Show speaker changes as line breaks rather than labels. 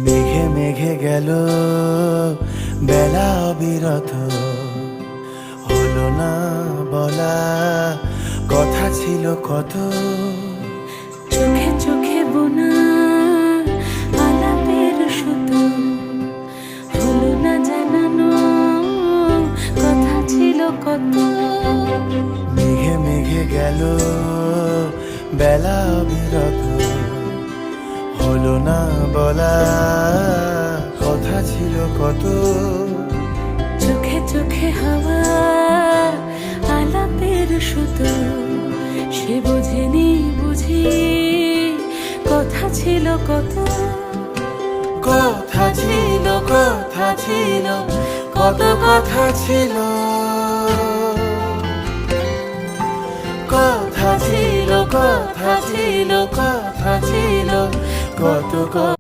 মেঘে মেঘে গেল বেলা অবিরত, হলো না বলা কথা ছিল কত।
চোখে চোখে বোনা আলাপের সুতো, হলো না জানানো কথা ছিল কত।
মেঘে মেঘে গেল বেলা অবিরত, হলো না বলা কথা ছিল কত।
চোখে চোখে হাওয়া আলাপের সুতো, সে বোঝেনি বুঝি কথা ছিল কত।
কথা ছিল কথা ছিল কত কথা ছিল, কথা ছিল কথা ছিল কথা ছিল কত কথা।